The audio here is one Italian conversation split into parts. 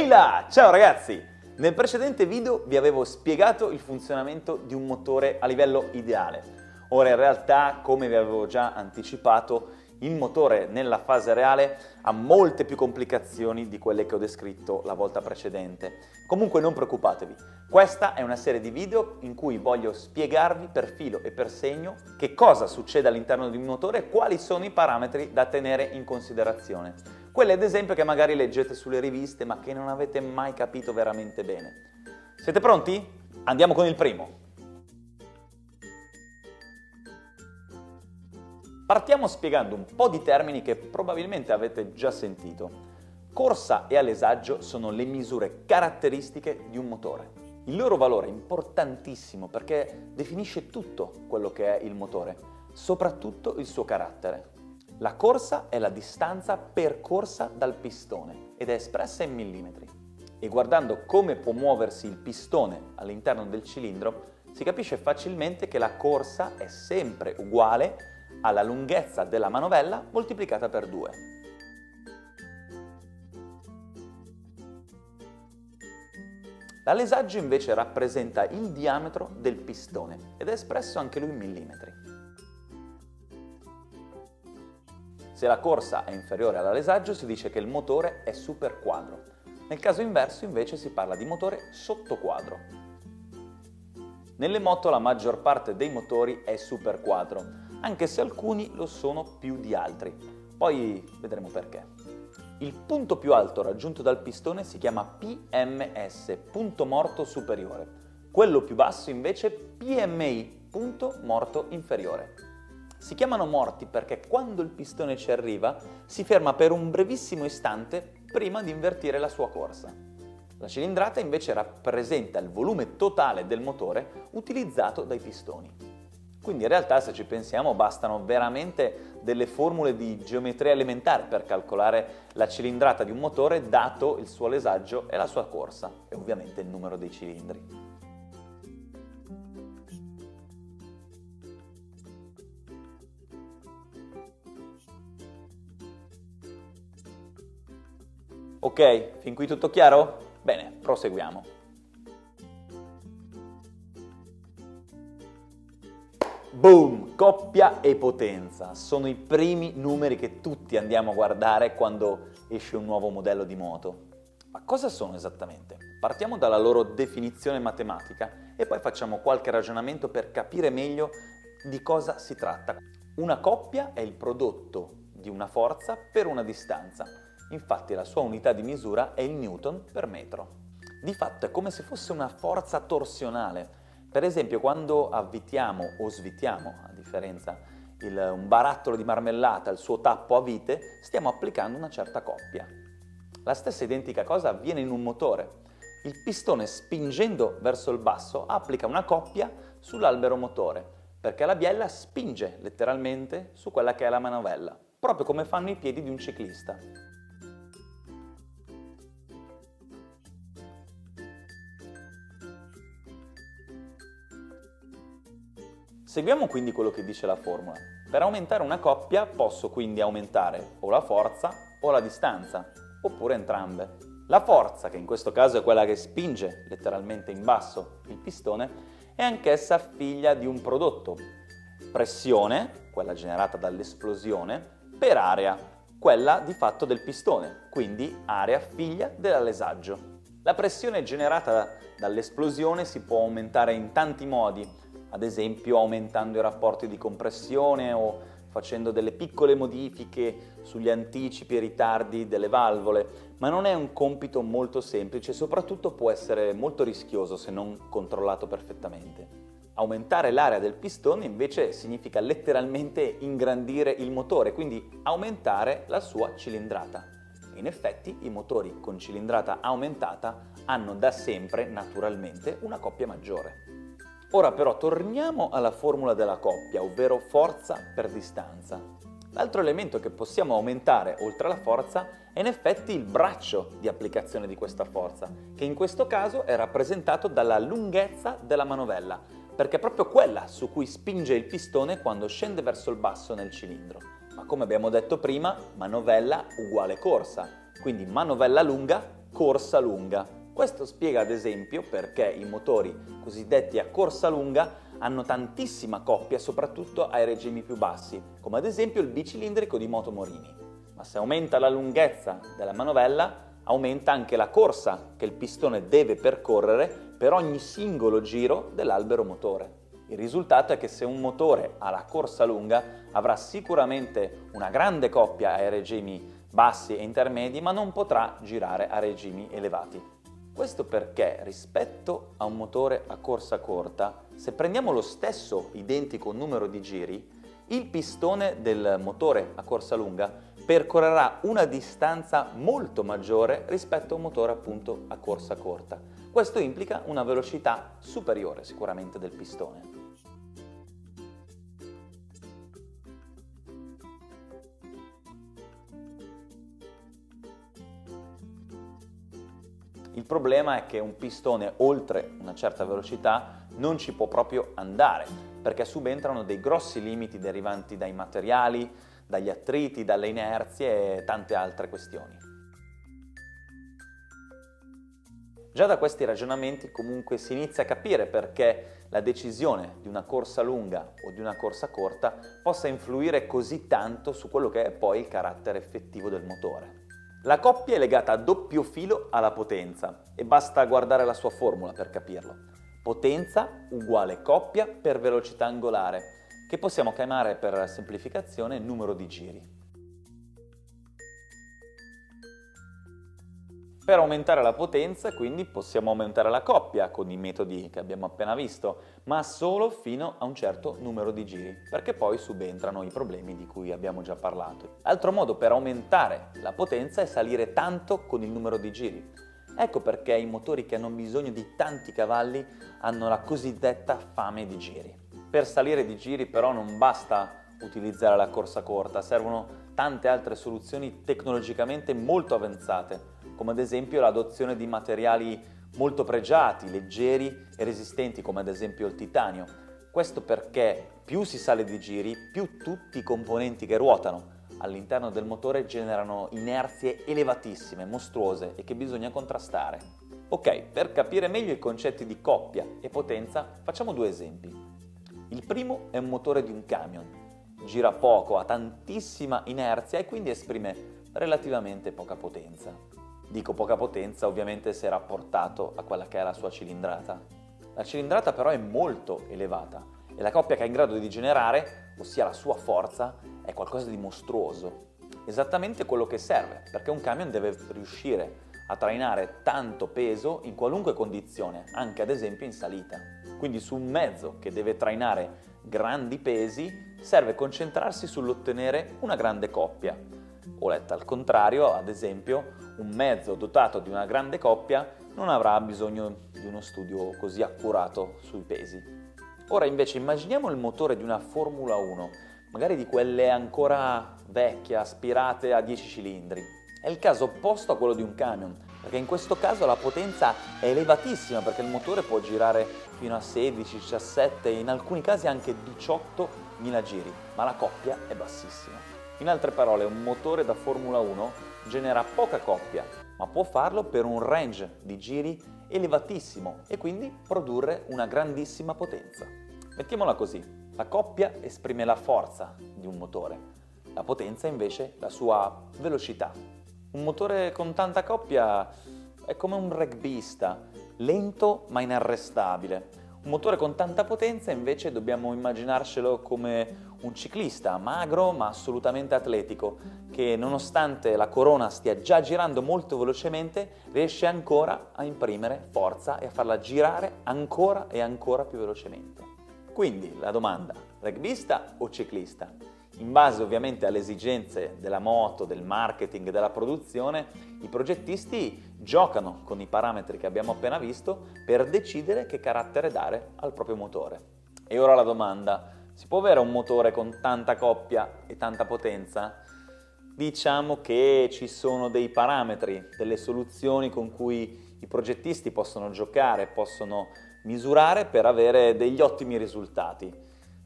Ehi là! Ciao ragazzi! Nel precedente video vi avevo spiegato il funzionamento di un motore a livello ideale. Ora in realtà, come vi avevo già anticipato, il motore nella fase reale ha molte più complicazioni di quelle che ho descritto la volta precedente. Comunque non preoccupatevi, questa è una serie di video in cui voglio spiegarvi per filo e per segno che cosa succede all'interno di un motore e quali sono i parametri da tenere in considerazione. Quelle ad esempio che magari leggete sulle riviste ma che non avete mai capito veramente bene. Siete pronti? Andiamo con il primo. Partiamo spiegando un po' di termini che probabilmente avete già sentito. Corsa e alesaggio sono le misure caratteristiche di un motore. Il loro valore è importantissimo perché definisce tutto quello che è il motore, soprattutto il suo carattere. La corsa è la distanza percorsa dal pistone ed è espressa in millimetri. E guardando come può muoversi il pistone all'interno del cilindro, si capisce facilmente che la corsa è sempre uguale alla lunghezza della manovella moltiplicata per 2. L'alesaggio invece rappresenta il diametro del pistone ed è espresso anche lui in millimetri. Se la corsa è inferiore all'alesaggio si dice che il motore è superquadro. Nel caso inverso invece si parla di motore sottoquadro. Nelle moto la maggior parte dei motori è superquadro, anche se alcuni lo sono più di altri. Poi vedremo perché. Il punto più alto raggiunto dal pistone si chiama PMS, punto morto superiore. Quello più basso invece PMI, punto morto inferiore. Si chiamano morti perché quando il pistone ci arriva si ferma per un brevissimo istante prima di invertire la sua corsa. La cilindrata invece rappresenta il volume totale del motore utilizzato dai pistoni. Quindi in realtà, se ci pensiamo, bastano veramente delle formule di geometria elementare per calcolare la cilindrata di un motore dato il suo alesaggio e la sua corsa, e ovviamente il numero dei cilindri. Ok, fin qui tutto chiaro? Bene, proseguiamo. Boom! Coppia e potenza sono i primi numeri che tutti andiamo a guardare quando esce un nuovo modello di moto. Ma cosa sono esattamente? Partiamo dalla loro definizione matematica e poi facciamo qualche ragionamento per capire meglio di cosa si tratta. Una coppia è il prodotto di una forza per una distanza. Infatti la sua unità di misura è il newton per metro. Di fatto è come se fosse una forza torsionale. Per esempio, quando avvitiamo o svitiamo, a differenza, un barattolo di marmellata al suo tappo a vite, stiamo applicando una certa coppia. La stessa identica cosa avviene in un motore. Il pistone, spingendo verso il basso, applica una coppia sull'albero motore, perché la biella spinge letteralmente su quella che è la manovella, proprio come fanno i piedi di un ciclista. Seguiamo quindi quello che dice la formula. Per aumentare una coppia posso quindi aumentare o la forza o la distanza, oppure entrambe. La forza, che in questo caso è quella che spinge letteralmente in basso il pistone, è anch'essa figlia di un prodotto. Pressione, quella generata dall'esplosione, per area, quella di fatto del pistone, quindi area figlia dell'alesaggio. La pressione generata dall'esplosione si può aumentare in tanti modi, ad esempio aumentando i rapporti di compressione o facendo delle piccole modifiche sugli anticipi e ritardi delle valvole, ma non è un compito molto semplice e soprattutto può essere molto rischioso se non controllato perfettamente. Aumentare l'area del pistone invece significa letteralmente ingrandire il motore, quindi aumentare la sua cilindrata. In effetti i motori con cilindrata aumentata hanno da sempre naturalmente una coppia maggiore. Ora però torniamo alla formula della coppia, ovvero forza per distanza. L'altro elemento che possiamo aumentare oltre alla forza è in effetti il braccio di applicazione di questa forza, che in questo caso è rappresentato dalla lunghezza della manovella, perché è proprio quella su cui spinge il pistone quando scende verso il basso nel cilindro. Ma come abbiamo detto prima, manovella uguale corsa, quindi manovella lunga corsa lunga. Questo spiega ad esempio perché i motori cosiddetti a corsa lunga hanno tantissima coppia, soprattutto ai regimi più bassi, come ad esempio il bicilindrico di Moto Morini. Ma se aumenta la lunghezza della manovella, aumenta anche la corsa che il pistone deve percorrere per ogni singolo giro dell'albero motore. Il risultato è che se un motore ha la corsa lunga avrà sicuramente una grande coppia ai regimi bassi e intermedi, ma non potrà girare a regimi elevati. Questo perché rispetto a un motore a corsa corta, se prendiamo lo stesso identico numero di giri, il pistone del motore a corsa lunga percorrerà una distanza molto maggiore rispetto a un motore appunto a corsa corta. Questo implica una velocità superiore sicuramente del pistone. Il problema è che un pistone oltre una certa velocità non ci può proprio andare, perché subentrano dei grossi limiti derivanti dai materiali, dagli attriti, dalle inerzie e tante altre questioni. Già da questi ragionamenti comunque si inizia a capire perché la decisione di una corsa lunga o di una corsa corta possa influire così tanto su quello che è poi il carattere effettivo del motore. La coppia è legata a doppio filo alla potenza e basta guardare la sua formula per capirlo. Potenza uguale coppia per velocità angolare, che possiamo chiamare per semplificazione numero di giri. Per aumentare la potenza, quindi, possiamo aumentare la coppia con i metodi che abbiamo appena visto, ma solo fino a un certo numero di giri, perché poi subentrano i problemi di cui abbiamo già parlato. L'altro modo per aumentare la potenza è salire tanto con il numero di giri. Ecco perché i motori che hanno bisogno di tanti cavalli hanno la cosiddetta fame di giri. Per salire di giri però non basta utilizzare la corsa corta, servono tante altre soluzioni tecnologicamente molto avanzate, come ad esempio l'adozione di materiali molto pregiati, leggeri e resistenti, come ad esempio il titanio. Questo perché più si sale di giri, più tutti i componenti che ruotano all'interno del motore generano inerzie elevatissime, mostruose e che bisogna contrastare. Ok, per capire meglio i concetti di coppia e potenza facciamo due esempi. Il primo è un motore di un camion. Gira poco, ha tantissima inerzia e quindi esprime relativamente poca potenza. Dico poca potenza ovviamente se rapportato a quella che è la sua cilindrata. La cilindrata però è molto elevata e la coppia che è in grado di generare, ossia la sua forza, è qualcosa di mostruoso. Esattamente quello che serve, perché un camion deve riuscire a trainare tanto peso in qualunque condizione, anche ad esempio in salita. Quindi su un mezzo che deve trainare grandi pesi serve concentrarsi sull'ottenere una grande coppia. O letta al contrario, ad esempio, un mezzo dotato di una grande coppia non avrà bisogno di uno studio così accurato sui pesi. Ora invece immaginiamo il motore di una Formula 1, magari di quelle ancora vecchie, aspirate a 10 cilindri. È il caso opposto a quello di un camion, perché in questo caso la potenza è elevatissima perché il motore può girare fino a 16, 17 e in alcuni casi anche 18.000 giri, ma la coppia è bassissima. In altre parole, un motore da Formula 1 genera poca coppia, ma può farlo per un range di giri elevatissimo e quindi produrre una grandissima potenza. Mettiamola così, la coppia esprime la forza di un motore, la potenza invece la sua velocità. Un motore con tanta coppia è come un rugbista, lento ma inarrestabile. Un motore con tanta potenza invece dobbiamo immaginarcelo come un ciclista magro ma assolutamente atletico che nonostante la corona stia già girando molto velocemente riesce ancora a imprimere forza e a farla girare ancora e ancora più velocemente. Quindi la domanda, rugbista o ciclista? In base ovviamente alle esigenze della moto, del marketing e della produzione, i progettisti giocano con i parametri che abbiamo appena visto per decidere che carattere dare al proprio motore. E ora la domanda, si può avere un motore con tanta coppia e tanta potenza? Diciamo che ci sono dei parametri, delle soluzioni con cui i progettisti possono giocare, possono misurare per avere degli ottimi risultati.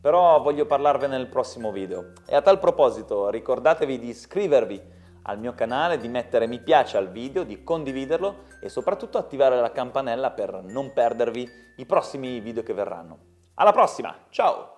Però voglio parlarvene nel prossimo video. E a tal proposito ricordatevi di iscrivervi al mio canale, di mettere mi piace al video, di condividerlo e soprattutto attivare la campanella per non perdervi i prossimi video che verranno. Alla prossima, ciao!